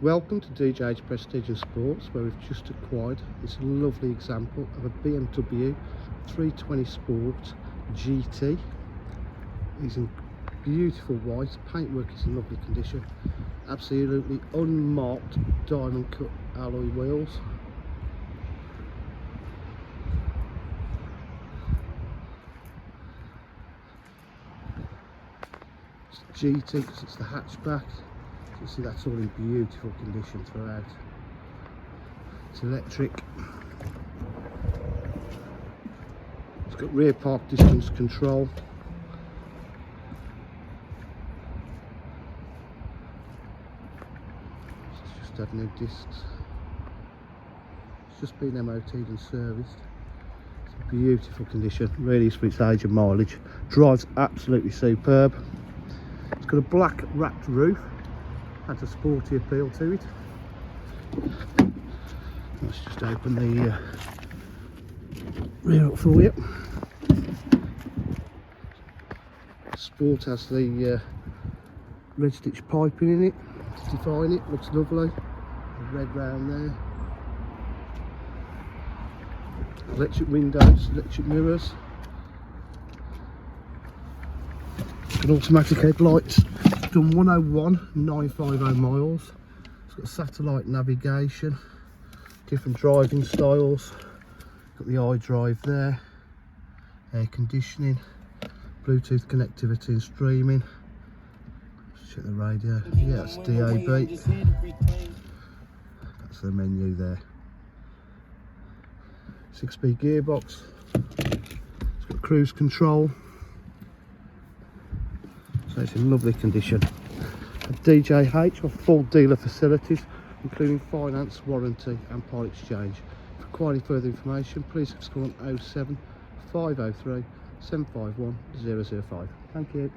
Welcome to DJ's Prestige and Sports, where we've just acquired this lovely example of a BMW 320 Sport GT. It's in beautiful white, paintwork is in lovely condition, absolutely unmarked diamond cut alloy wheels. It's GT because it's the hatchback. You see that's all in beautiful condition throughout. It's electric. It's got rear park distance control. It's just had new discs. It's just been MOT'd and serviced. It's in beautiful condition, really is for its age and mileage. Drives absolutely superb. It's got a black wrapped roof. Has a sporty appeal to it. Let's just open the rear up for you. Sport has the red stitch piping in it to define it, looks lovely. The red round there. Electric windows, electric mirrors. Got automatic headlights. Done 101,950 miles. It's got satellite navigation, different driving styles. Got the iDrive there, air conditioning, Bluetooth connectivity and streaming. Let's check the radio. Yeah, it's DAB. That's the menu there. 6-speed gearbox. It's got cruise control. So it's in lovely condition. At DJH with full dealer facilities, including finance, warranty and part exchange. For quite any further information, please call on 07 503 751 005. Thank you.